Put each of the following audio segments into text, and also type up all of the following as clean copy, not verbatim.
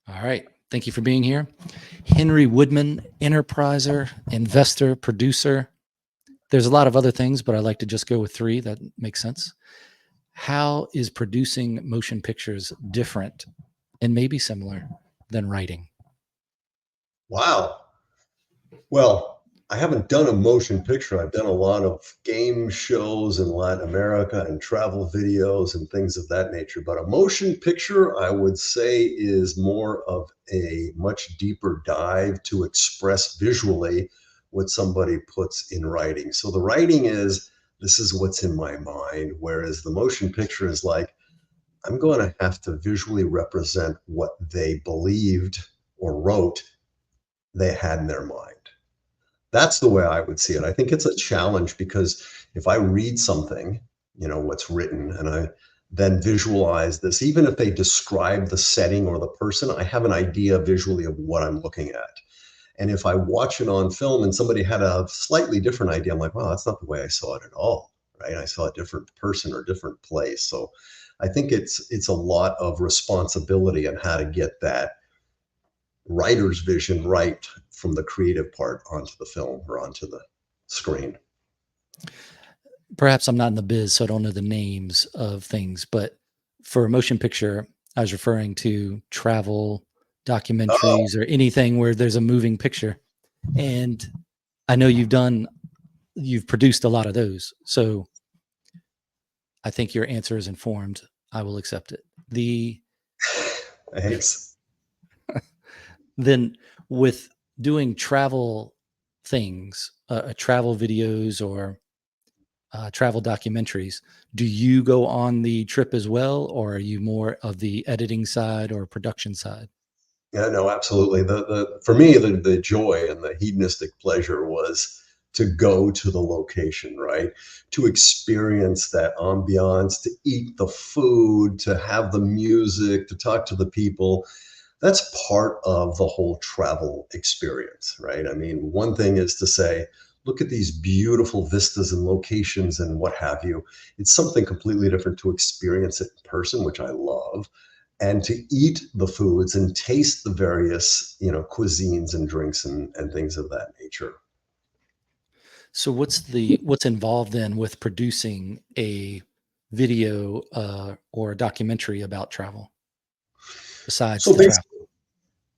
All right. Thank you for being here. Henry Woodman, enterpriser, investor, producer. There's a lot of other things, but I like to just go with three. That makes sense. How is producing motion pictures different and maybe similar than writing? Wow. Well, I haven't done a motion picture. I've done a lot of game shows in Latin America and travel videos and things of that nature. But a motion picture, I would say, is more of a much deeper dive to express visually what somebody puts in writing. So the writing is, this is what's in my mind, whereas the motion picture is like, I'm going to have to visually represent what they believed or wrote they had in their mind. That's the way I would see it. I think it's a challenge because if I read something, what's written, and I then visualize this, even if they describe the setting or the person, I have an idea visually of what I'm looking at. And if I watch it on film and somebody had a slightly different idea, I'm like, wow, that's not the way I saw it at all, right? I saw a different person or different place. So I think it's a lot of responsibility on how to get that writer's vision right from the creative part onto the film or onto the screen. Perhaps I'm not in the biz, so I don't know the names of things, but for a motion picture, I was referring to travel Oh, documentaries or anything where there's a moving picture. And I know you've produced a lot of those. So I think your answer is informed. I will accept it. thanks. Then with doing travel things, travel videos or travel documentaries, do you go on the trip as well, or are you more of the editing side or production side? Yeah, no, absolutely. The for me, the joy and the hedonistic pleasure was to go to the location, right? To experience that ambiance, to eat the food, to have the music, to talk to the people. That's part of the whole travel experience, right? I mean, one thing is to say, look at these beautiful vistas and locations and what have you. It's something completely different to experience it in person, which I love, and to eat the foods and taste the various, cuisines and drinks and things of that nature. So what's involved then with producing a video or a documentary about travel besides So the travel? basically,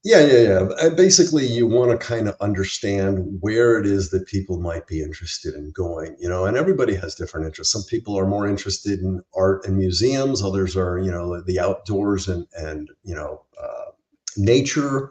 yeah, yeah, yeah. Basically, you want to kind of understand where it is that people might be interested in going, and everybody has different interests. Some people are more interested in art and museums, others are, the outdoors and nature,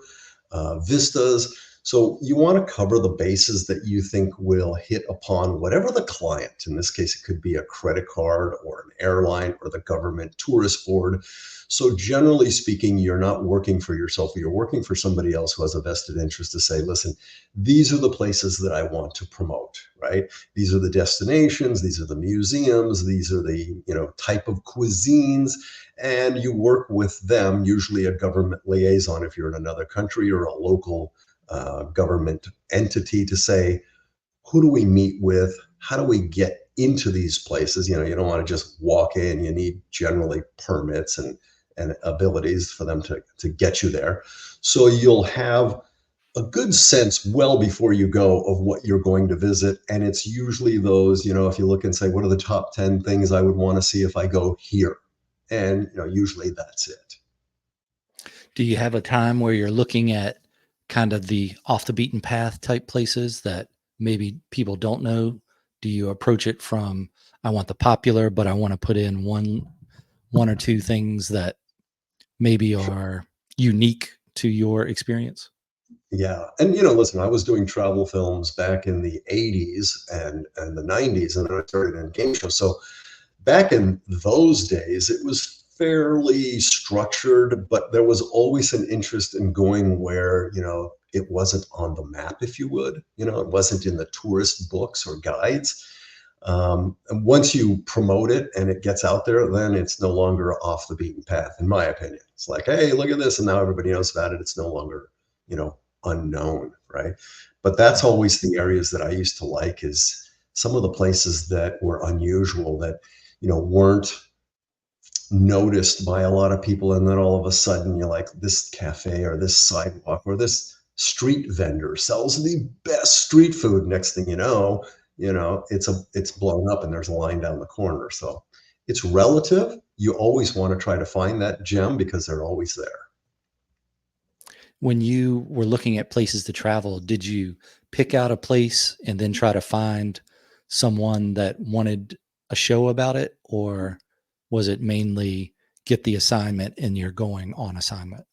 vistas. So you want to cover the bases that you think will hit upon whatever the client, in this case, it could be a credit card or an airline or the government tourist board. So generally speaking, you're not working for yourself, you're working for somebody else who has a vested interest to say, listen, these are the places that I want to promote, right? These are the destinations, these are the museums, these are the, type of cuisines, and you work with them, usually a government liaison if you're in another country or a local government entity, to say, who do we meet with? How do we get into these places? You don't want to just walk in. You need generally permits and abilities for them to get you there. So you'll have a good sense well before you go of what you're going to visit. And it's usually those, if you look and say, what are the top 10 things I would want to see if I go here? And, usually that's it. Do you have a time where you're looking at kind of the off the beaten path type places that maybe people don't know? Do you approach it from I want the popular, but I want to put in one or two things that maybe are unique to your experience? Yeah. And listen, I was doing travel films back in the 80s and the 90s, and then I started in game shows. So back in those days, it was fairly structured, but there was always an interest in going where, it wasn't on the map, if you would. It wasn't in the tourist books or guides. And once you promote it and it gets out there, then it's no longer off the beaten path, in my opinion. It's like, hey, look at this. And now everybody knows about it. It's no longer, unknown, right? But that's always the areas that I used to like, is some of the places that were unusual, that, weren't noticed by a lot of people, and then all of a sudden you're like, this cafe or this sidewalk or this street vendor sells the best street food. Next thing it's blown up and there's a line down the corner. So it's relative. You always want to try to find that gem because they're always there. When you were looking at places to travel, did you pick out a place and then try to find someone that wanted a show about it? Or was it mainly get the assignment and you're going on assignment?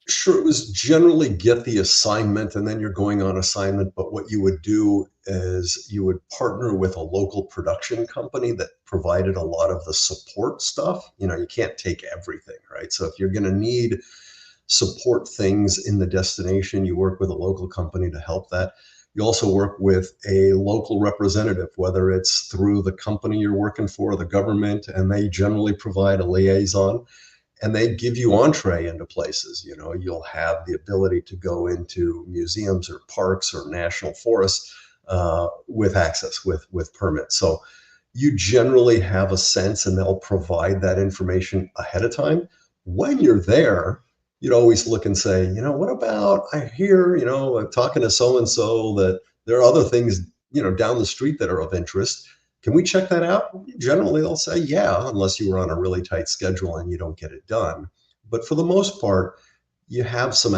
Sure, it was generally get the assignment and then you're going on assignment. But what you would do is you would partner with a local production company that provided a lot of the support stuff. You can't take everything, right? So if you're going to need support things in the destination, you work with a local company to help that. You also work with a local representative, whether it's through the company you're working for, the government, and they generally provide a liaison and they give you entree into places. You'll have the ability to go into museums or parks or national forests with access, with permits. So you generally have a sense, and they'll provide that information ahead of time. When you're there, you'd always look and say, what about, I hear, talking to so and so that there are other things, down the street that are of interest. Can we check that out? Generally, they'll say, yeah, unless you were on a really tight schedule and you don't get it done. But for the most part, you have some,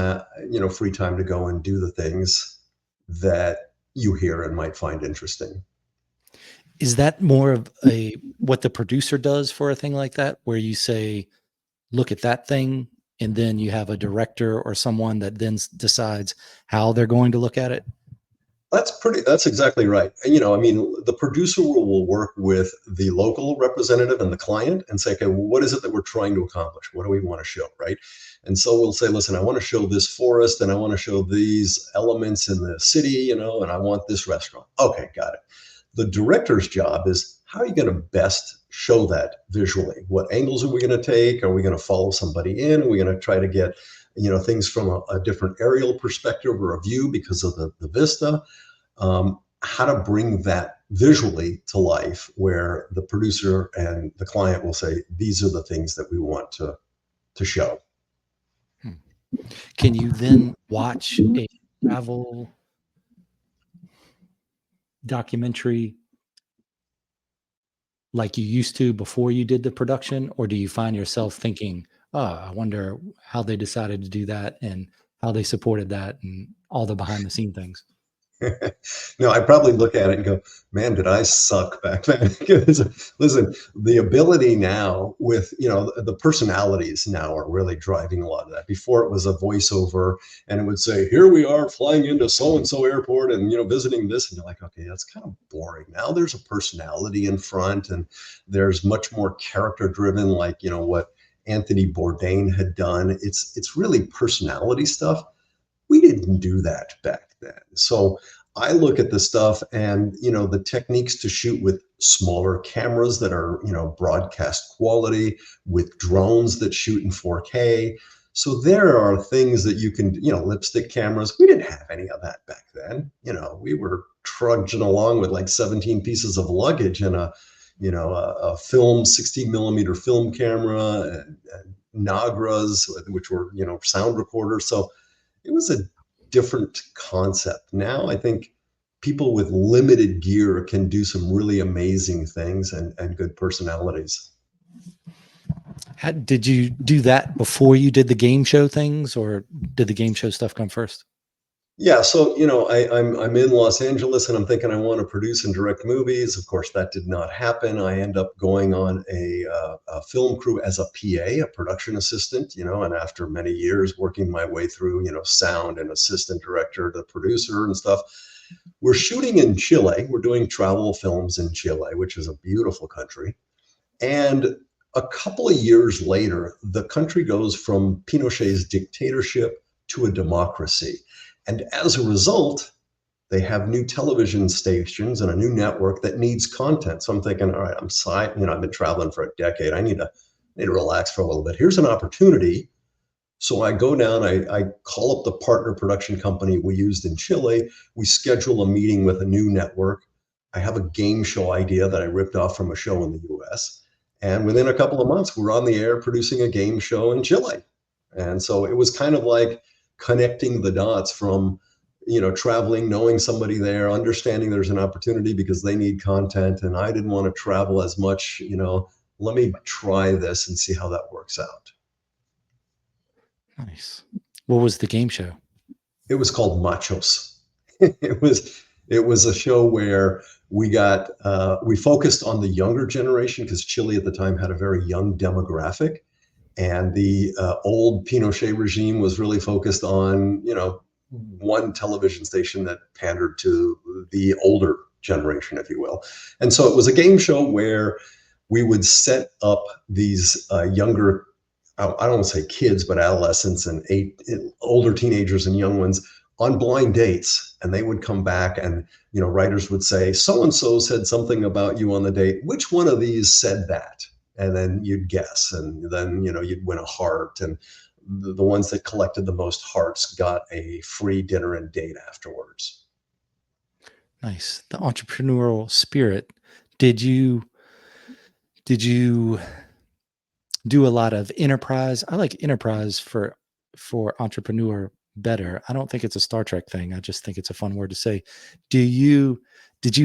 free time to go and do the things that you hear and might find interesting. Is that more of a what the producer does for a thing like that, where you say, look at that thing, and then you have a director or someone that then decides how they're going to look at it? That's exactly right. And, the producer will work with the local representative and the client and say, okay, well, what is it that we're trying to accomplish? What do we want to show, right? And so we'll say, listen, I want to show this forest and I want to show these elements in the city, and I want this restaurant. Okay, got it. The director's job is, how are you going to best show that visually? What angles are we going to take? Are we going to follow somebody in? Are we going to try to get things from a different aerial perspective or a view because of the vista? How to bring that visually to life, where the producer and the client will say, these are the things that we want to show. Can you then watch a travel documentary like you used to before you did the production? Or do you find yourself thinking, oh, I wonder how they decided to do that and how they supported that and all the behind the scene things? No, I probably look at it and go, man, did I suck back then? Because, listen, the ability now with, the personalities now are really driving a lot of that. Before it was a voiceover and it would say, here we are flying into so-and-so airport and, visiting this. And you're like, okay, that's kind of boring. Now there's a personality in front and there's much more character driven, like, what Anthony Bourdain had done. It's really personality stuff. We didn't do that back then. So I look at the stuff and, the techniques to shoot with smaller cameras that are, broadcast quality, with drones that shoot in 4K. So there are things that you can, lipstick cameras. We didn't have any of that back then. We were trudging along with like 17 pieces of luggage and a film, 16 millimeter film camera and Nagras, which were, sound recorders. So it was a different concept. Now I think people with limited gear can do some really amazing things and good personalities. Did you do that before you did the game show things, or did the game show stuff come first? Yeah, so I'm in Los Angeles and I'm thinking I want to produce and direct movies. Of course, that did not happen. I end up going on a film crew as a PA, a production assistant, and after many years working my way through, sound and assistant director to producer and stuff, we're shooting in Chile. We're doing travel films in Chile, which is a beautiful country. And a couple of years later, the country goes from Pinochet's dictatorship to a democracy. And as a result, they have new television stations and a new network that needs content. So I'm thinking, all right, I've been traveling for a decade. I need to relax for a little bit. Here's an opportunity. So I go down, I call up the partner production company we used in Chile. We schedule a meeting with a new network. I have a game show idea that I ripped off from a show in the US. And within a couple of months, we're on the air producing a game show in Chile. And so it was kind of like connecting the dots from, traveling, knowing somebody there, understanding there's an opportunity because they need content. And I didn't want to travel as much, let me try this and see how that works out. Nice. What was the game show? It was called Machos. it was a show where we focused on the younger generation because Chile at the time had a very young demographic, and the old Pinochet regime was really focused on one television station that pandered to the older generation, if you will. And so it was a game show where we would set up these younger, I don't want to say kids, but adolescents and older teenagers and young ones on blind dates. And they would come back and, writers would say, so-and-so said something about you on the date. Which one of these said that? And then you'd guess. And then, you'd win a heart. And the ones that collected the most hearts got a free dinner and date afterwards. Nice. The entrepreneurial spirit. Did you do a lot of enterprise? I like enterprise for entrepreneur better. I don't think it's a Star Trek thing. I just think it's a fun word to say. Did you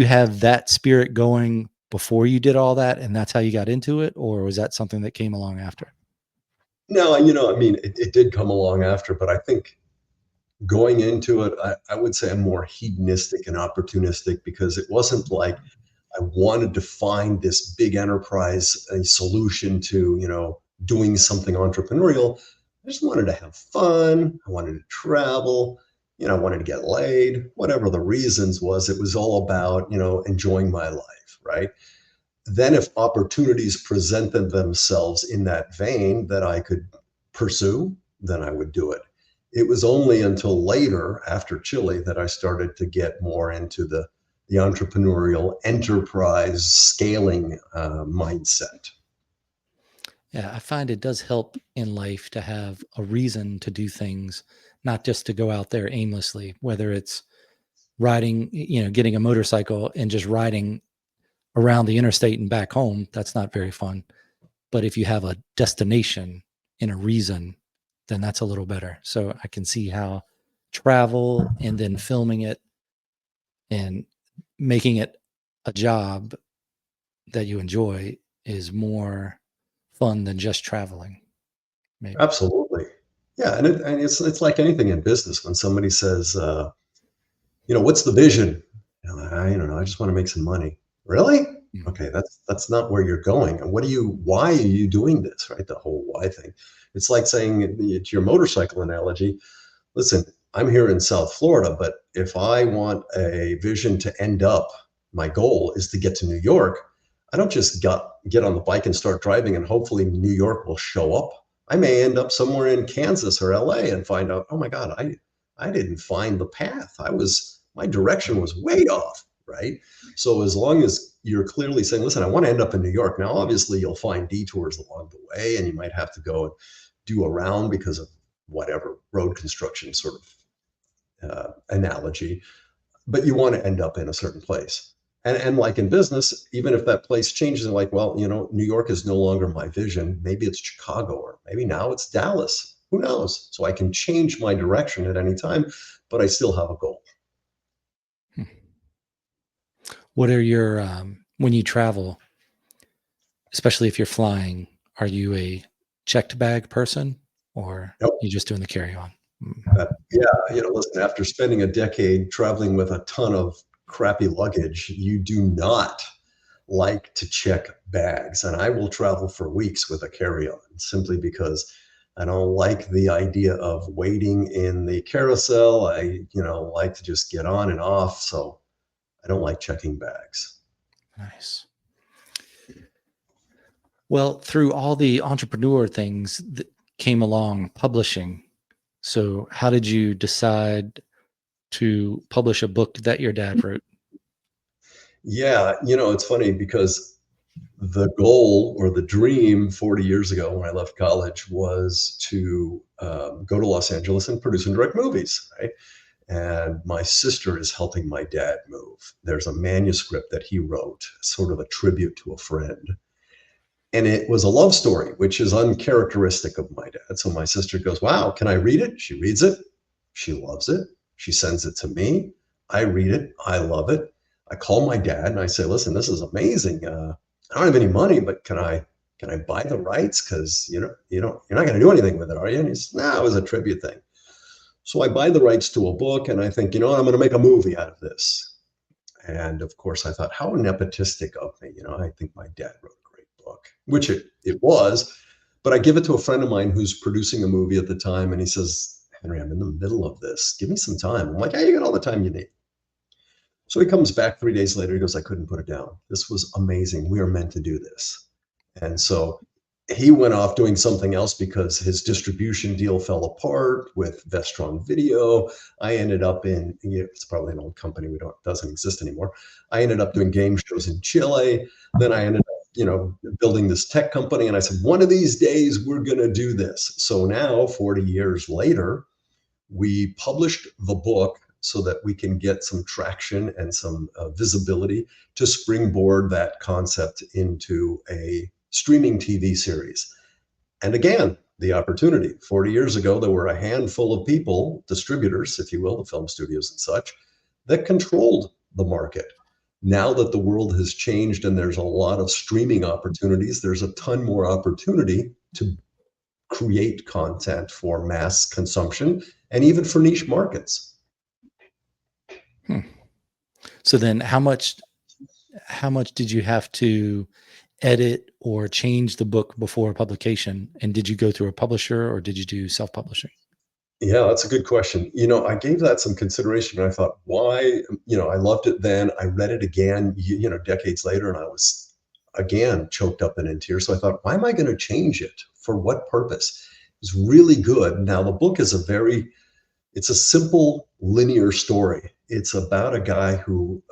have that spirit going before you did all that and that's how you got into it, or was that something that came along after? No, it did come along after, but I think going into it, I would say I'm more hedonistic and opportunistic because it wasn't like I wanted to find this big enterprise, a solution to, doing something entrepreneurial. I just wanted to have fun. I wanted to travel. I wanted to get laid, whatever the reasons was. It was all about, enjoying my life, right? Then if opportunities presented themselves in that vein that I could pursue, then I would do it. It was only until later, after Chile, that I started to get more into the entrepreneurial enterprise scaling mindset. Yeah, I find it does help in life to have a reason to do things, not just to go out there aimlessly, whether it's riding, getting a motorcycle and just riding around the interstate and back home. That's not very fun. But if you have a destination and a reason, then that's a little better. So I can see how travel and then filming it and making it a job that you enjoy is more fun than just traveling. Maybe. Absolutely. Yeah, and it's like anything in business. When somebody says, what's the vision? I don't know. I just want to make some money. Really? Mhm. Okay, that's not where you're going. And why are you doing this? Right? The whole why thing. It's like saying to your motorcycle analogy, listen, I'm here in South Florida, but if I want a vision to end up, my goal is to get to New York. I don't just get on the bike and start driving and hopefully New York will show up. I may end up somewhere in Kansas or LA and find out, oh my God, I didn't find the path. My direction was way off, right? So as long as you're clearly saying, listen, I want to end up in New York. Now, obviously you'll find detours along the way and you might have to go and do around because of whatever road construction sort of analogy, but you want to end up in a certain place. And like in business, even if that place changes, and like, well, New York is no longer my vision. Maybe it's Chicago, or maybe now it's Dallas. Who knows? So I can change my direction at any time, but I still have a goal. Hmm. What are your when you travel, especially if you're flying, are you a checked bag person or Nope. you just doing the carry on? Yeah, listen, after spending a decade traveling with a ton of crappy luggage, you do not like to check bags. And I will travel for weeks with a carry-on simply because I don't like the idea of waiting in the carousel. I, like to just get on and off. So I don't like checking bags. Nice. Well, through all the entrepreneur things that came along, publishing. So, how did you decide to publish a book that your dad wrote? Yeah, it's funny because the goal or the dream 40 years ago when I left college was to go to Los Angeles and produce and direct movies, right? And my sister is helping my dad move. There's a manuscript that he wrote, sort of a tribute to a friend. And it was a love story, which is uncharacteristic of my dad. So my sister goes, "Wow, can I read it?" She reads it. She loves it. She sends it to me. I read it. I love it. I call my dad and I say, "Listen, this is amazing. I don't have any money, but can I buy the rights? Because you're not going to do anything with it, are you?" And he says, "No, it was a tribute thing." So I buy the rights to a book and I think, you know what, I'm going to make a movie out of this. And of course, I thought, how nepotistic of me. I think my dad wrote a great book, which it was. But I give it to a friend of mine who's producing a movie at the time. And he says, "Henry, I'm in the middle of this. Give me some time." I'm like, "Yeah, you got all the time you need." So he comes back 3 days later. He goes, "I couldn't put it down. This was amazing. We are meant to do this." And so he went off doing something else because his distribution deal fell apart with Vestron Video. I ended up it's probably an old company doesn't exist anymore. I ended up doing game shows in Chile. Then I ended up, building this tech company. And I said, one of these days we're going to do this. So now, 40 years later, we published the book so that we can get some traction and some visibility to springboard that concept into a streaming TV series. And again, the opportunity. 40 years ago, there were a handful of people, distributors, if you will, the film studios and such, that controlled the market. Now that the world has changed and there's a lot of streaming opportunities, there's a ton more opportunity to create content for mass consumption and even for niche markets. Hmm. So then how much did you have to edit or change the book before publication? And did you go through a publisher or did you do self-publishing? Yeah, that's a good question. I gave that some consideration and I thought, why? I loved it then. I read it again, decades later, and I was again choked up and in tears. So I thought, why am I going to change it? For what purpose? It's really good. Now, the book is it's a simple linear story. It's about a guy who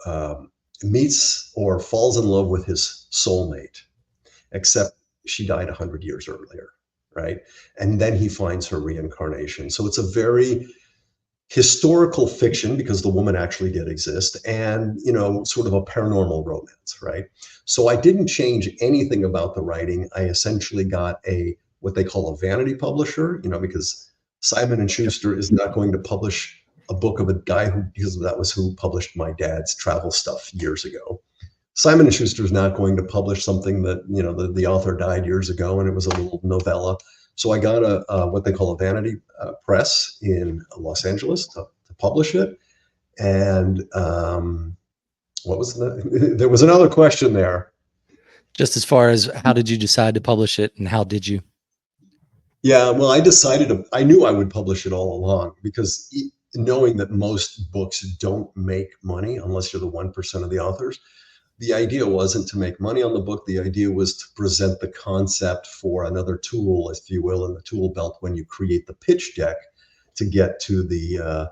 meets or falls in love with his soulmate, except she died 100 years earlier, right? And then he finds her reincarnation. So it's a very historical fiction because the woman actually did exist, and sort of a paranormal romance, right? So I didn't change anything about the writing. I essentially got what they call a vanity publisher, because Simon and Yep. Schuster is not going to publish a book of a guy because that was who published my dad's travel stuff years ago. Simon and Schuster is not going to publish something that the author died years ago and it was a little novella. So I got what they call a vanity press in Los Angeles to publish it. And what was there was another question there. Just as far as how did you decide to publish it and how did you? Yeah, well, I knew I would publish it all along because knowing that most books don't make money unless you're the 1% of the authors, the idea wasn't to make money on the book. The idea was to present the concept for another tool, if you will, in the tool belt when you create the pitch deck to get to the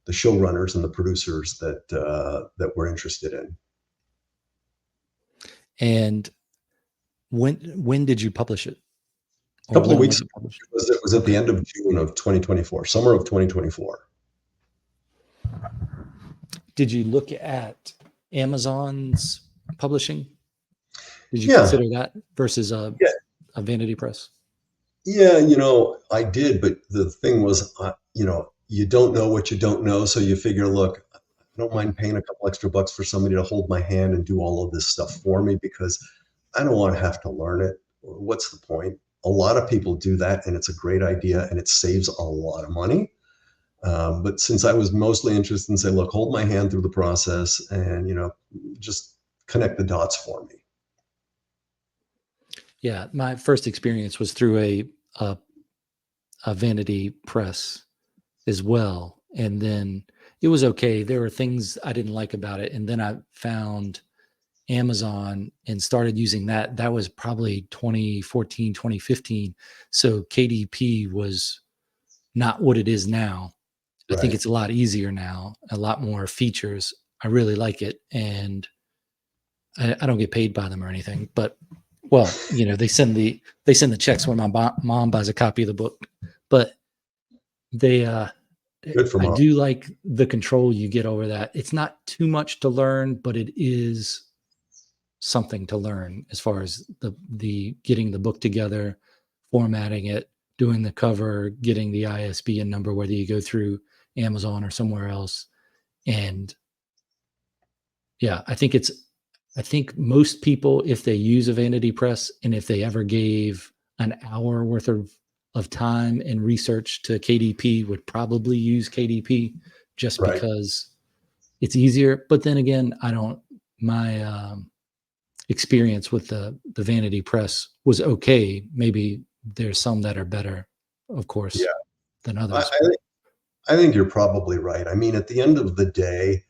showrunners and the producers that we're interested in. And when did you publish it? A Or couple of when weeks was ago, it published? it was at the Okay. end of June of 2024, summer of 2024. Did you look at Amazon's publishing? Did you Yeah, consider that versus yeah, a vanity press? yeah. I did, but the thing was, you don't know what you don't know, so you figure, look, I don't mind paying a couple extra bucks for somebody to hold my hand and do all of this stuff for me because I don't want to have to learn it. What's the point? A lot of people do that, and it's a great idea, and it saves a lot of money. But since I was mostly interested in saying, look, hold my hand through the process and, just connect the dots for me. Yeah, my first experience was through a, a vanity press as well, and then it was okay. There were things I didn't like about it, and then I found Amazon and started using that. That was probably 2014, 2015. So KDP was not what it is now. I think Right. it's a lot easier now, a lot more features. I really like it. And I don't get paid by them or anything, but well, they send the checks when my mom buys a copy of the book, but they, Good for I mom. do like the control you get over that. It's not too much to learn, but it is something to learn as far as the getting the book together, formatting it, doing the cover, getting the ISBN number, whether you go through Amazon or somewhere else. And yeah, I think most people, if they use a vanity press and if they ever gave an hour worth of time and research to KDP, would probably use KDP just Right. because it's easier. But then again, I don't, my experience with the vanity press was okay. Maybe there's some that are better, of Yeah. course, than I, others. I think I think you're probably right. I mean, at the end of the day,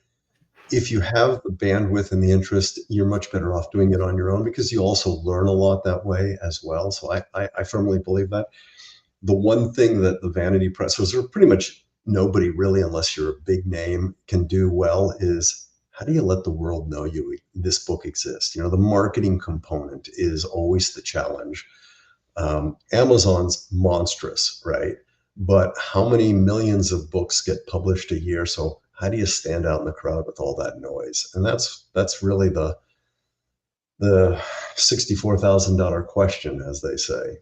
if you have the bandwidth and the interest, you're much better off doing it on your own because you also learn a lot that way as well. So I firmly believe that. The one thing that the vanity presses, or pretty much nobody really, unless you're a big name, can do well is how do you let the world know this book exists? The marketing component is always the challenge. Amazon's monstrous, right? But how many millions of books get published a year? So how do you stand out in the crowd with all that noise? And that's really the $64,000 question, as they say.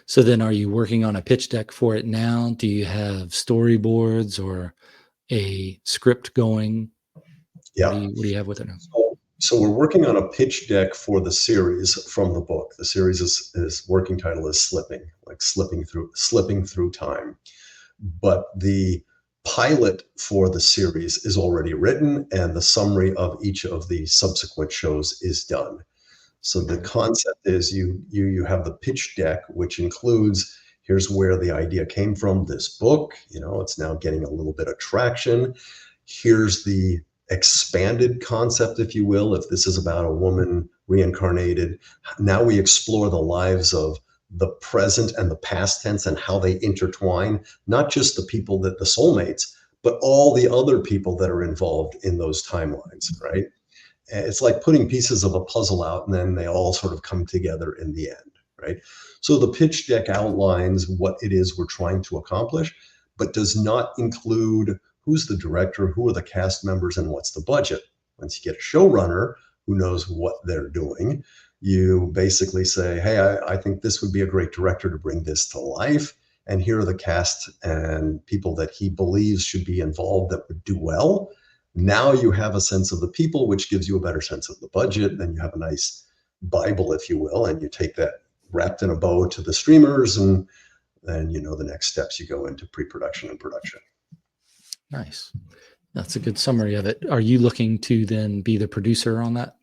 So then are you working on a pitch deck for it now? Do you have storyboards or a script going? Yeah. What do you have with it now? So we're working on a pitch deck for the series from the book. The series is working title is Slipping, like slipping through time. But the pilot for the series is already written, and the summary of each of the subsequent shows is done. So the Okay. concept is you have the pitch deck, which includes here's where the idea came from. This book, it's now getting a little bit of traction. Here's the expanded concept, if you will. If this is about a woman reincarnated, now we explore the lives of the present and the past tense and how they intertwine, not just the people the soulmates, but all the other people that are involved in those timelines, right? It's like putting pieces of a puzzle out and then they all sort of come together in the end, right? So the pitch deck outlines what it is we're trying to accomplish, but does not include who's the director, who are the cast members, and what's the budget. Once you get a showrunner who knows what they're doing, you basically say, hey, I think this would be a great director to bring this to life. And here are the cast and people that he believes should be involved that would do well. Now you have a sense of the people, which gives you a better sense of the budget. Then you have a nice Bible, if you will, and you take that wrapped in a bow to the streamers, and then the next steps you go into pre-production and production. Nice. That's a good summary of it. Are you looking to then be the producer on that?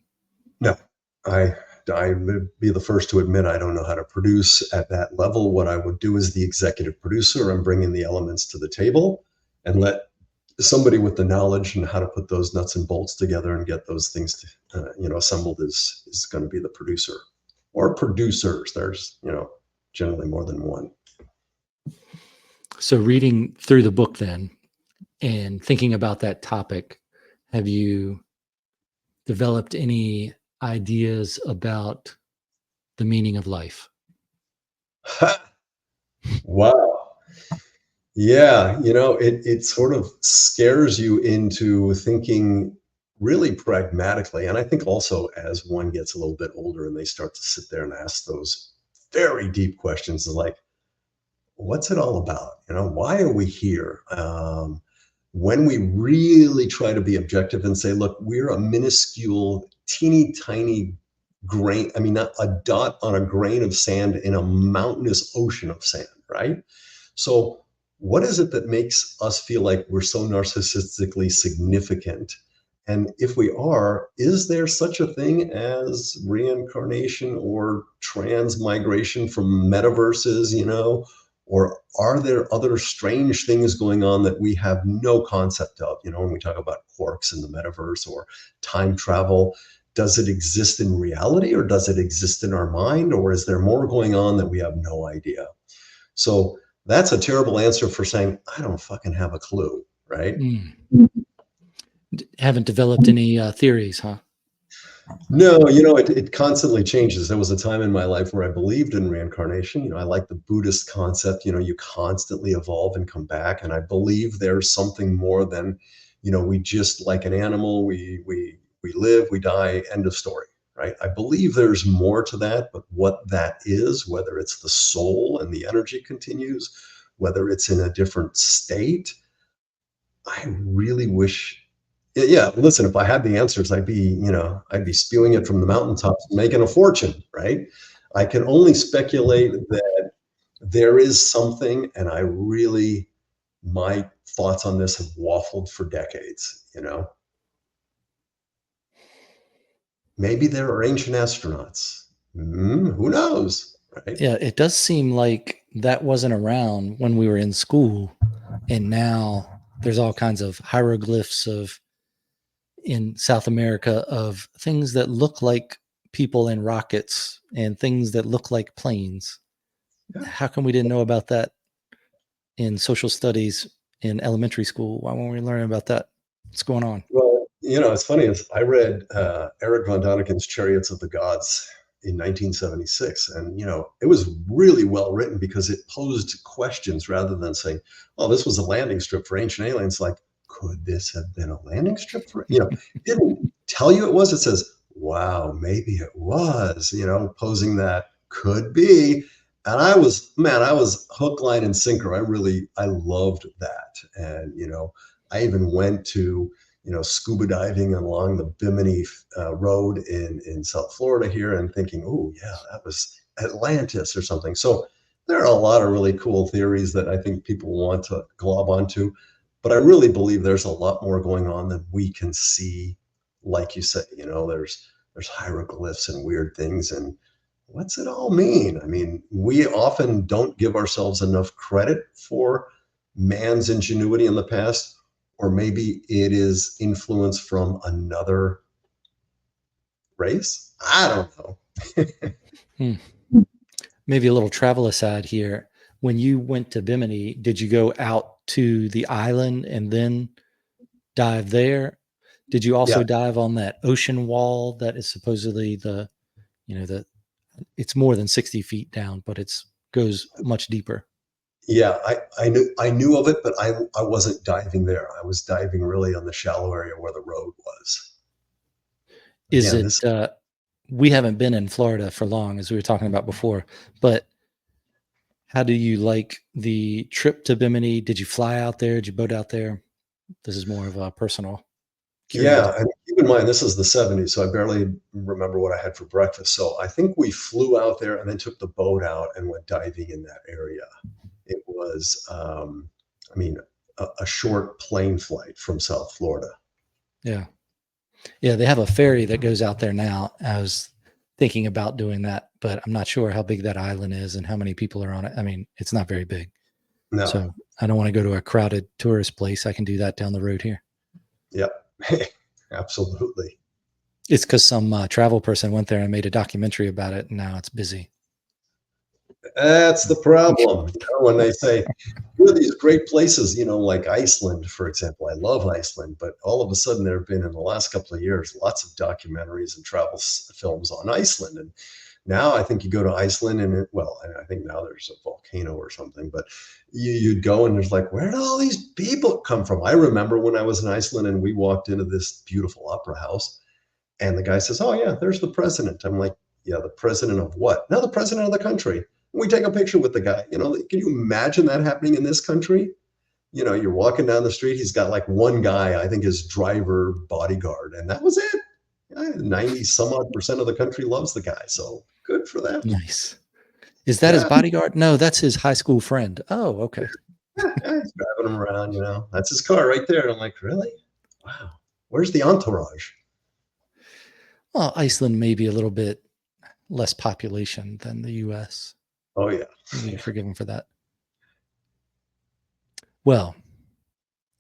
No, I would be the first to admit I don't know how to produce at that level. What I would do is the executive producer and bring in the elements to the table and let somebody with the knowledge and how to put those nuts and bolts together and get those things assembled is going to be the producer or producers. There's generally more than one. So reading through the book then and thinking about that topic, have you developed any ideas about the meaning of life? Wow. Yeah, it sort of scares you into thinking really pragmatically. And I think also as one gets a little bit older and they start to sit there and ask those very deep questions like, what's it all about? Why are we here? When we really try to be objective and say, look, we're a minuscule, teeny tiny grain, I mean, not a dot on a grain of sand in a mountainous ocean of sand, right? So what is it that makes us feel like we're so narcissistically significant? And if we are, is there such a thing as reincarnation or transmigration from metaverses, or are there other strange things going on that we have no concept of? When we talk about quarks in the metaverse or time travel, does it exist in reality or does it exist in our mind? Or is there more going on that we have no idea? So that's a terrible answer for saying, I don't fucking have a clue, right? Haven't developed any theories, huh? No, it constantly changes. There was a time in my life where I believed in reincarnation. I like the Buddhist concept, you constantly evolve and come back. And I believe there's something more than, we just like an animal. We we live, we die, end of story, right? I believe there's more to that, but what that is, whether it's the soul and the energy continues, whether it's in a different state, I really wish. Yeah, listen, if I had the answers, I'd be spewing it from the mountaintops, making a fortune, right? I can only speculate that there is something, and my thoughts on this have waffled for decades, you know? Maybe there are ancient astronauts. Who knows, right? Yeah, it does seem like that wasn't around when we were in school, and now there's all kinds of hieroglyphs of in South America of things that look like people in rockets and things that look like planes. Yeah. How come we didn't know about that in social studies in elementary school? Why weren't we learning about that? What's going on? Well, it's funny is I read Eric von Daniken's Chariots of the Gods in 1976, and it was really well written because it posed questions rather than saying, "Oh, this was a landing strip for ancient aliens." Like, could this have been a landing strip for? It didn't tell you it was. It says, "Wow, maybe it was." Posing that could be. And I was hook, line, and sinker. I loved that, and I even went to scuba diving along the Bimini Road in South Florida here and thinking, oh, yeah, that was Atlantis or something. So there are a lot of really cool theories that I think people want to glob onto. But I really believe there's a lot more going on than we can see. Like you say, there's hieroglyphs and weird things. And what's it all mean? I mean, we often don't give ourselves enough credit for man's ingenuity in the past, or maybe it is influence from another race. I don't know. Hmm. Maybe a little travel aside here. When you went to Bimini, did you go out to the island and then dive there? Did you also Yeah, dive on that ocean wall that is supposedly the it's more than 60 feet down, but it's goes much deeper? yeah. I knew of it, but I wasn't diving there. I was diving really on the shallow area where the road was. Is Again, it this we haven't been in Florida for long, as we were talking about before, but how do you like the trip to Bimini? Did you fly out there? Did you boat out there? This is more of a personal Yeah, curiosity. and keep in mind this is the '70s, so I barely remember what I had for breakfast. So I think we flew out there and then took the boat out and went diving in that area. It was, I mean, a short plane flight from South Florida. Yeah. Yeah, they have a ferry that goes out there now. I was thinking about doing that, but I'm not sure how big that island is and how many people are on it. I mean, it's not very big. No, So I don't want to go to a crowded tourist place. I can do that down the road here. yep, absolutely. It's because some travel person went there and made a documentary about it, and now it's busy. That's the problem. When they say, here are these great places, like Iceland, for example. I love Iceland, but all of a sudden there have been in the last couple of years lots of documentaries and travel films on Iceland. And now I think you go to Iceland I think now there's a volcano or something, but you'd go and there's like, where did all these people come from? I remember when I was in Iceland and we walked into this beautiful opera house and the guy says, oh, yeah, there's the president. I'm like, yeah, the president of what? No, the president of the country. We take a picture with the guy. Can you imagine that happening in this country? You're walking down the street. He's got like one guy, I think his driver bodyguard, and that was it. 90 some odd percent of the country loves the guy. So good for them. Nice. Is that his Yeah. bodyguard? No, that's his high school friend. Oh, okay. Yeah, he's driving him around, that's his car right there. And I'm like, really? Wow. Where's the entourage? Well, Iceland may be a little bit less population than the US. Oh, yeah. We forgive him for that. Well,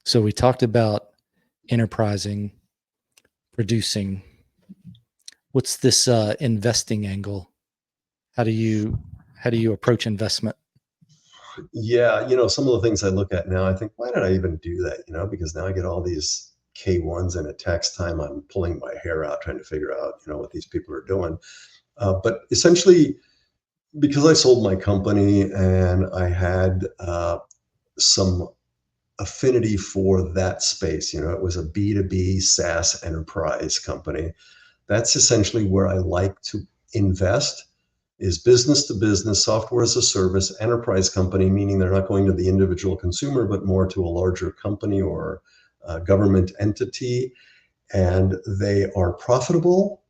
so we talked about enterprising, producing. What's this investing angle? How do you approach investment? Yeah, some of the things I look at now, I think, why did I even do that? Because now I get all these K1s and at tax time, I'm pulling my hair out trying to figure out, what these people are doing. But essentially, because I sold my company and I had some affinity for that space. It was a B2B SaaS enterprise company. That's essentially where I like to invest, is business to business, software as a service, enterprise company, meaning they're not going to the individual consumer, but more to a larger company or a government entity. And they are profitable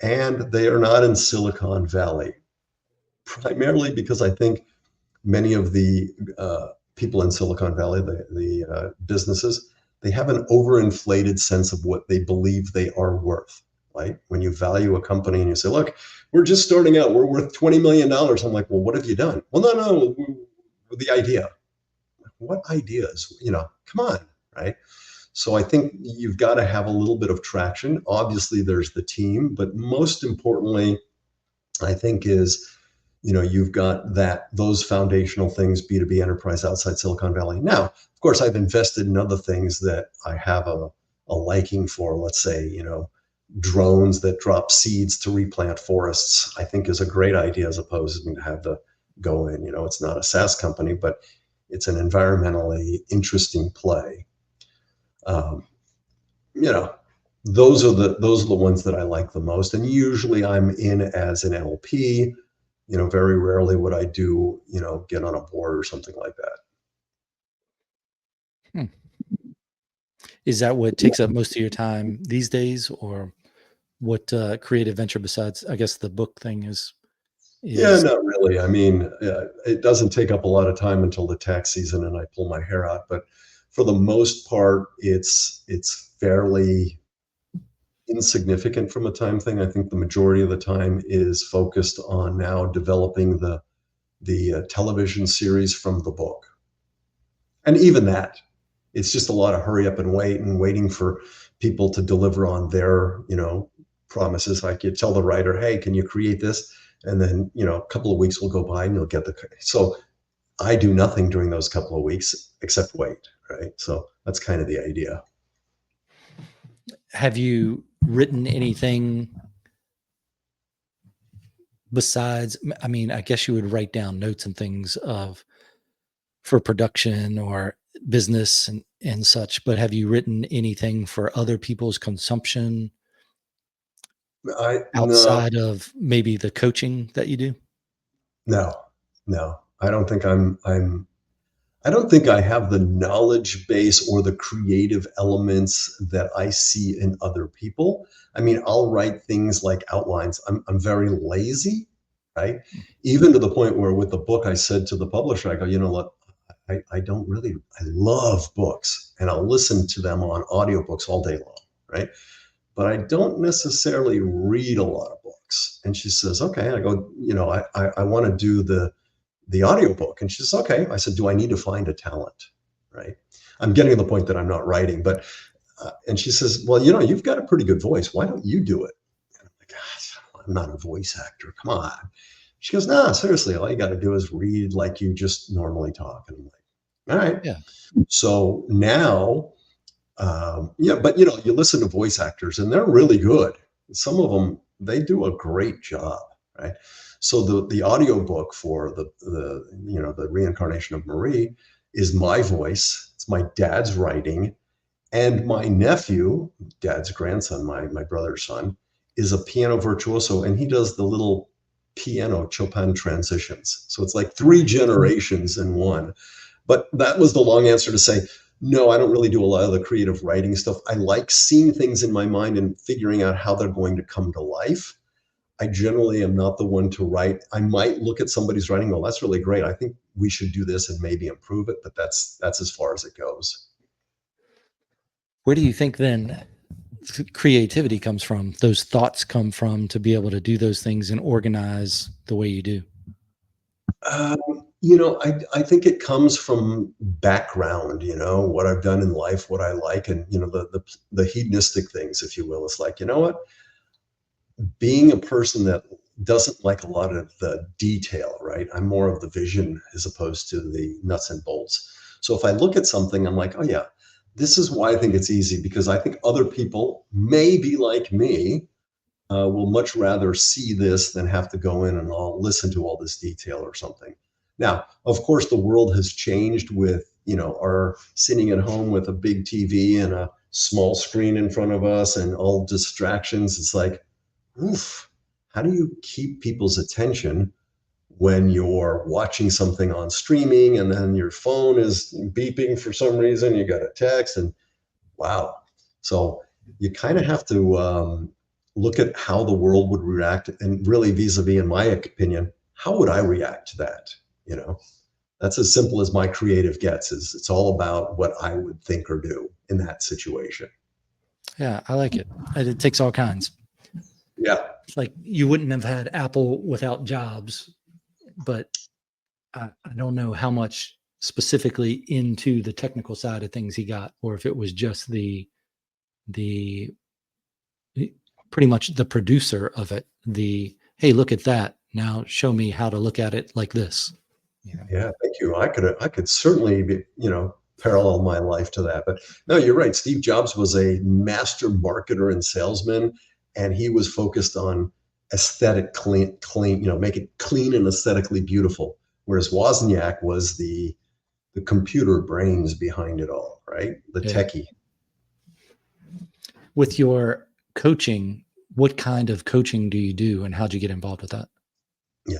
and they are not in Silicon Valley, primarily because I think many of the people in Silicon Valley, the businesses, they have an overinflated sense of what they believe they are worth. Right? When you value a company and you say, look, we're just starting out, we're worth $20 million. I'm like, well, what have you done? Well, no, the idea. What ideas? Come on, right? So I think you've got to have a little bit of traction. Obviously, there's the team, but most importantly, I think is, you've got those foundational things, B2B enterprise outside Silicon Valley. Now, of course, I've invested in other things that I have a liking for. Let's say, drones that drop seeds to replant forests, I think is a great idea, as opposed to have to go in. It's not a SaaS company, but it's an environmentally interesting play. Um, you know, those are the ones that I like the most. And usually I'm in as an LP. Very rarely would I do, get on a board or something like that. Hmm. Is that what takes up most of your time these days, or what creative venture besides, I guess, the book thing is? Yeah, Is not really. I mean, it doesn't take up a lot of time until the tax season and I pull my hair out. But for the most part, it's fairly insignificant from a time thing. I think the majority of the time is focused on now developing the television series from the book. And even that, it's just a lot of hurry up and wait and waiting for people to deliver on their, promises. Like you tell the writer, hey, can you create this? And then, a couple of weeks will go by and you'll get so I do nothing during those couple of weeks except wait, right? So that's kind of the idea. Have you written anything besides? I mean, I guess you would write down notes and things for production or business and such, but have you written anything for other people's consumption No, outside of maybe the coaching that you do? no, no. I don't think I have the knowledge base or the creative elements that I see in other people. I mean, I'll write things like outlines. I'm very lazy, right? Even to the point where with the book, I said to the publisher, I go, look, I don't really, I love books and I'll listen to them on audiobooks all day long, right? But I don't necessarily read a lot of books. And she says, okay. I go, I want to do the audiobook. And she says, okay. I said, do I need to find a talent? Right. I'm getting to the point that I'm not writing, but, and she says, well, you've got a pretty good voice. Why don't you do it? And I'm like, gosh, I'm not a voice actor. Come on. She goes, nah, seriously, all you got to do is read like you just normally talk. And I'm like, all right. Yeah. So now, yeah, but you listen to voice actors and they're really good. Some of them, they do a great job, right? So the audiobook for the reincarnation of Marie is my voice. It's my dad's writing, and my nephew, dad's grandson, my brother's son, is a piano virtuoso, and he does the little piano Chopin transitions. So it's like three generations in one. But that was the long answer to say, no, I don't really do a lot of the creative writing stuff. I like seeing things in my mind and figuring out how they're going to come to life. I generally am not the one to write. I might look at somebody's writing, oh, that's really great. I think we should do this and maybe improve it, but that's as far as it goes. Where do you think then creativity comes from? Those thoughts come from to be able to do those things and organize the way you do? I think it comes from background, what I've done in life, what I like, and the hedonistic things, if you will. It's like, what? Being a person that doesn't like a lot of the detail, right? I'm more of the vision as opposed to the nuts and bolts. So if I look at something, I'm like, oh yeah, this is why I think it's easy, because I think other people may be like me, will much rather see this than have to go in and all listen to all this detail or something. Now, of course, the world has changed with are sitting at home with a big TV and a small screen in front of us and all distractions. It's like, oof, how do you keep people's attention when you're watching something on streaming and then your phone is beeping for some reason? You got a text and wow. So you kind of have to look at how the world would react, and really vis-a-vis, in my opinion, how would I react to that? You know, that's as simple as my creative gets. Is it's all about what I would think or do in that situation. Yeah, I like it. It takes all kinds. Yeah. It's like you wouldn't have had Apple without Jobs, but I don't know how much specifically into the technical side of things he got, or if it was just the pretty much the producer of it. The hey, look at that. Now show me how to look at it like this. Yeah. Yeah, thank you. I could certainly be, parallel my life to that. But no, you're right. Steve Jobs was a master marketer and salesman, and he was focused on aesthetic clean, make it clean and aesthetically beautiful. Whereas Wozniak was the computer brains behind it all, right? The Yeah. techie. With your coaching, what kind of coaching do you do, and how'd you get involved with that? Yeah.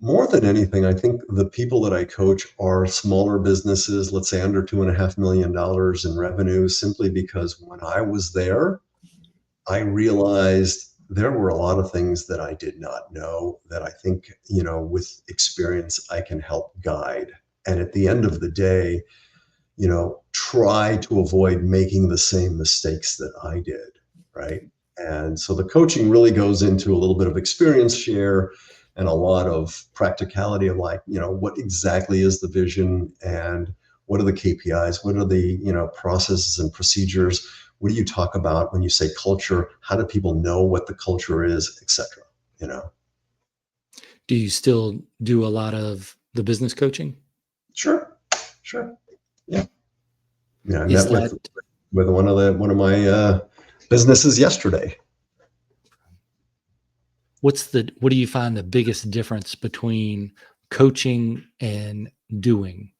More than anything, I think the people that I coach are smaller businesses, let's say under $2.5 million in revenue, simply because when I was there, I realized there were a lot of things that I did not know that I think, with experience, I can help guide. And at the end of the day, try to avoid making the same mistakes that I did. Right. And so the coaching really goes into a little bit of experience share and a lot of practicality of like, what exactly is the vision and what are the KPIs? What are the, processes and procedures? What do you talk about when you say culture? How do people know what the culture is, et cetera? You know? Do you still do a lot of the business coaching? Sure. Sure. Yeah. Yeah. I Is met with that one of my businesses yesterday. what do you find the biggest difference between coaching and doing?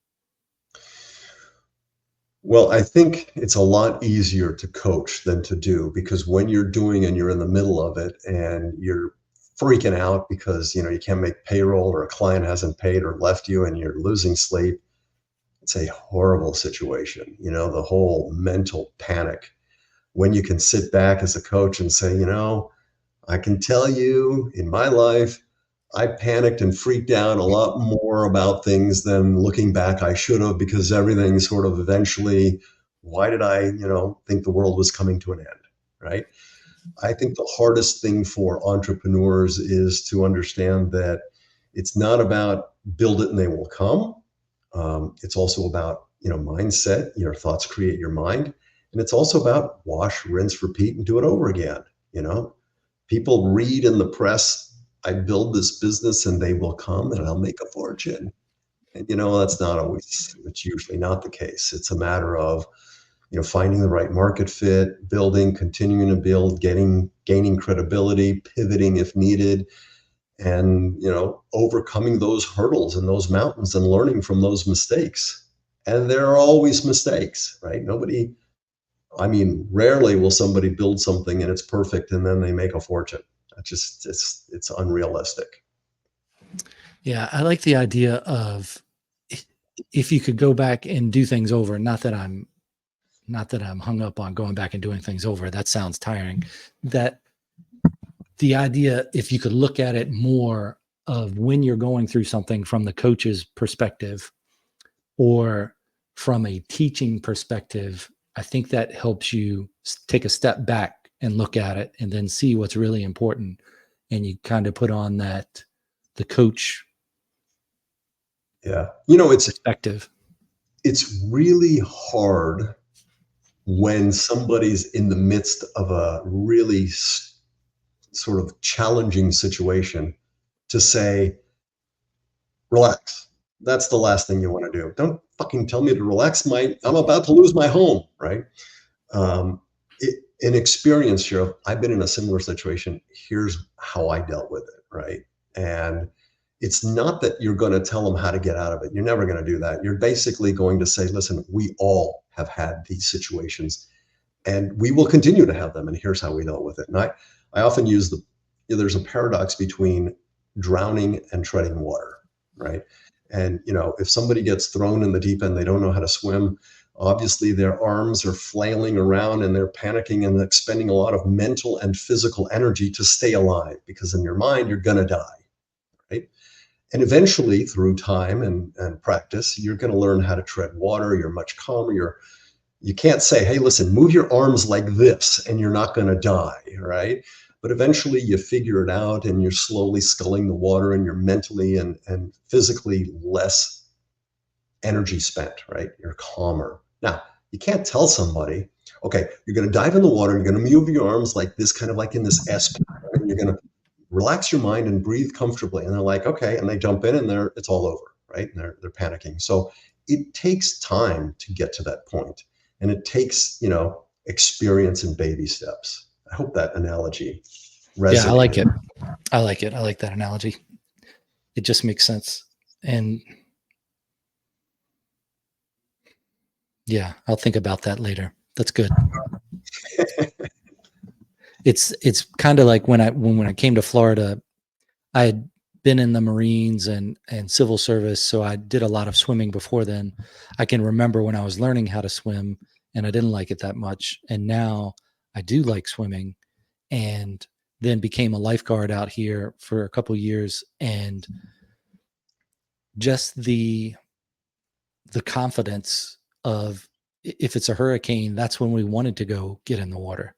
Well, I think it's a lot easier to coach than to do, because when you're doing and you're in the middle of it and you're freaking out because you can't make payroll or a client hasn't paid or left you and you're losing sleep, it's a horrible situation. The whole mental panic. When you can sit back as a coach and say, I can tell you in my life, I panicked and freaked out a lot more about things than looking back I should have, because everything sort of eventually, why did I, think the world was coming to an end, right? I think the hardest thing for entrepreneurs is to understand that it's not about build it and they will come. It's also about, mindset. Your thoughts create your mind. And it's also about wash, rinse, repeat, and do it over again. You know, People read in the press, I build this business and they will come and I'll make a fortune. And that's not always, it's usually not the case. It's a matter of, finding the right market fit, building, continuing to build, gaining credibility, pivoting if needed, and, overcoming those hurdles and those mountains and learning from those mistakes. And there are always mistakes, right? Rarely will somebody build something and it's perfect and then they make a fortune. It's unrealistic. Yeah, I like the idea of if you could go back and do things over, not that I'm hung up on going back and doing things over. That sounds tiring. That the idea, if you could look at it more of when you're going through something from the coach's perspective or from a teaching perspective, I think that helps you take a step back and look at it and then see what's really important. And you kind of put on the coach Yeah. It's perspective. it's really hard when somebody's in the midst of a really sort of challenging situation to say, relax. That's the last thing you want to do. Don't fucking tell me to relax. I'm about to lose my home, right? Um, in experience, Sheriff, I've been in a similar situation. Here's how I dealt with it, right? And It's not that you're going to tell them how to get out of it. You're never going to do that. You're basically going to say, listen, we all have had these situations and we will continue to have them. And here's how we dealt with it. And I often use there's a paradox between drowning and treading water, right? And, if somebody gets thrown in the deep end, they don't know how to swim. Obviously, their arms are flailing around and they're panicking and expending a lot of mental and physical energy to stay alive because in your mind, you're going to die, right? And eventually, through time and practice, you're going to learn how to tread water. You're much calmer. You can't say, hey, listen, move your arms like this and you're not going to die, right? But eventually you figure it out and you're slowly sculling the water and you're mentally and physically less energy spent, right? You're calmer. Now, you can't tell somebody, okay, you're going to dive in the water, you're going to move your arms like this, kind of like in this S, right? And you're going to relax your mind and breathe comfortably. And they're like, okay, and they jump in and it's all over, right? And they're panicking. So it takes time to get to that point. And it takes, experience in baby steps. I hope that analogy resonates. Yeah, I like it. I like it. I like that analogy. It just makes sense. And yeah, I'll think about that later. That's good. It's kind of like when I came to Florida, I had been in the Marines and civil service, so I did a lot of swimming before then. I can remember when I was learning how to swim and I didn't like it that much, and now I do like swimming, and then became a lifeguard out here for a couple years, and just the confidence of if it's a hurricane, that's when we wanted to go get in the water.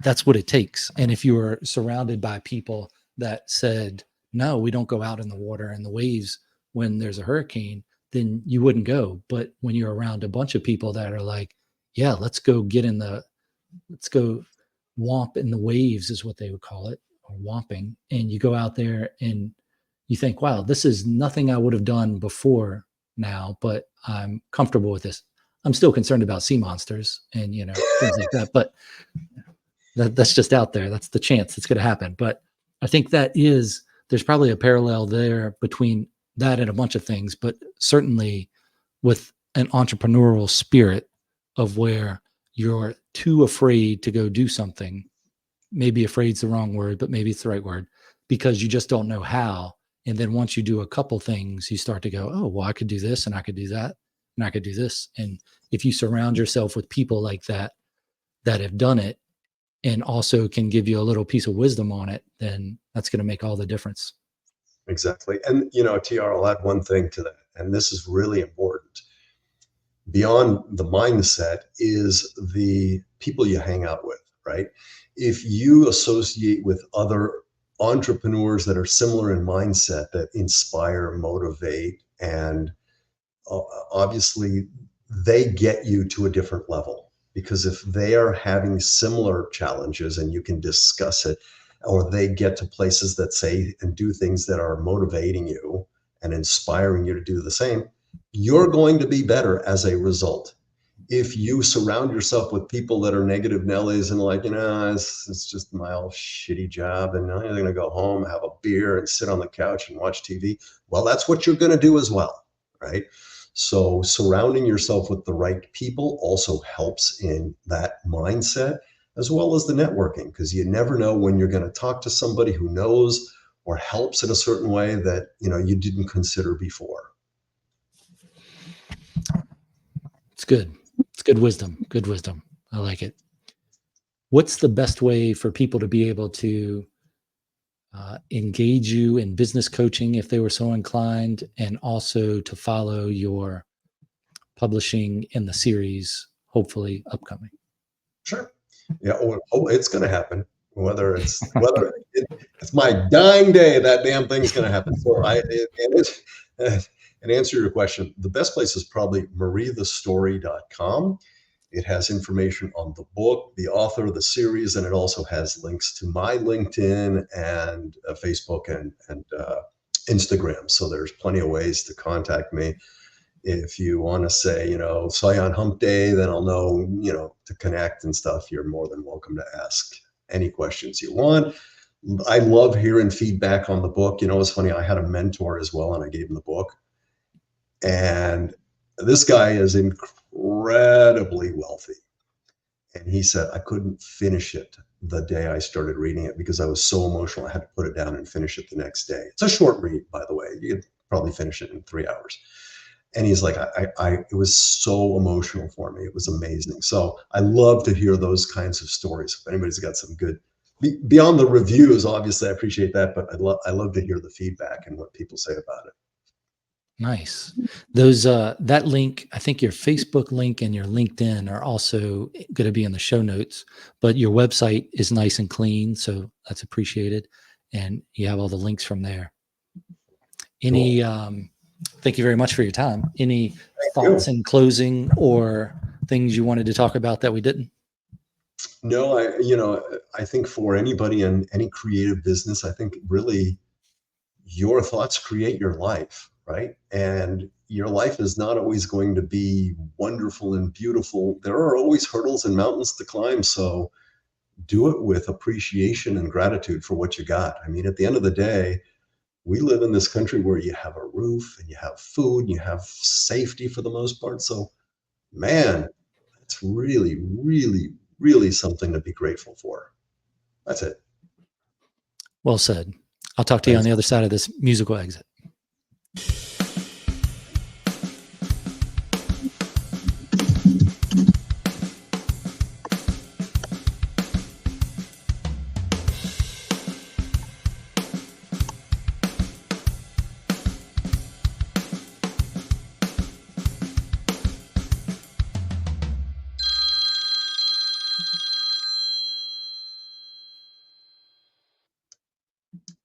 That's what it takes. And if you were surrounded by people that said, no, we don't go out in the water and the waves when there's a hurricane, then you wouldn't go. But when you're around a bunch of people that are like, yeah, let's go womp in the waves is what they would call it, or womping. And you go out there and you think, wow, this is nothing I would have done before now, but I'm comfortable with this. I'm still concerned about sea monsters and, things like that, but that's just out there. That's the chance it's going to happen. But I think there's probably a parallel there between that and a bunch of things, but certainly with an entrepreneurial spirit of where you're too afraid to go do something. Maybe afraid's the wrong word, but maybe it's the right word, because you just don't know how. And then once you do a couple things, you start to go, oh, well, I could do this and I could do that and I could do this. And if you surround yourself with people like that have done it and also can give you a little piece of wisdom on it, then that's going to make all the difference. Exactly. And, TR, I'll add one thing to that. And this is really important. Beyond the mindset is the people you hang out with, right? If you associate with other entrepreneurs that are similar in mindset, that inspire, motivate, and obviously they get you to a different level, because if they are having similar challenges and you can discuss it, or they get to places that say and do things that are motivating you and inspiring you to do the same, you're going to be better as a result. If you surround yourself with people that are negative Nellies and like, it's just my old shitty job and I'm going to go home, have a beer and sit on the couch and watch TV, well, that's what you're going to do as well, right? So surrounding yourself with the right people also helps in that mindset, as well as the networking, because you never know when you're going to talk to somebody who knows or helps in a certain way that you didn't consider before. It's good. It's good wisdom. Good wisdom. I like it. What's the best way for people to be able to engage you in business coaching if they were so inclined, and also to follow your publishing in the series, hopefully upcoming? Sure. Yeah. Oh, it's going to happen. Whether it's my dying day, that damn thing's going to happen. So and answer your question, the best place is probably mariethestory.com. It has information on the book, the author, the series, and it also has links to my LinkedIn and Facebook and Instagram. So there's plenty of ways to contact me. If you want to say, saw you on Hump Day, then I'll know, to connect and stuff. You're more than welcome to ask any questions you want. I love hearing feedback on the book. You know, it's funny. I had a mentor as well, and I gave him the book. And this guy is incredibly wealthy. And he said, I couldn't finish it the day I started reading it because I was so emotional. I had to put it down and finish it the next day. It's a short read, by the way. You could probably finish it in 3 hours. And he's like, it was so emotional for me. It was amazing. So I love to hear those kinds of stories. If anybody's got some good, beyond the reviews, obviously I appreciate that, but I love to hear the feedback and what people say about it. Nice. Those that link, I think your Facebook link and your LinkedIn are also going to be in the show notes, but your website is nice and clean, so that's appreciated. And you have all the links from there. Any Cool. thank you very much for your time. Any Thank thoughts you. in closing or things you wanted to talk about that we didn't? No, I think for anybody in any creative business, I think really your thoughts create your life, right? And your life is not always going to be wonderful and beautiful. There are always hurdles and mountains to climb. So do it with appreciation and gratitude for what you got. I mean, at the end of the day, we live in this country where you have a roof and you have food and you have safety for the most part. So, man, that's really, really, really something to be grateful for. That's it. Well said. I'll talk to you on Thanks. the other side of this musical exit.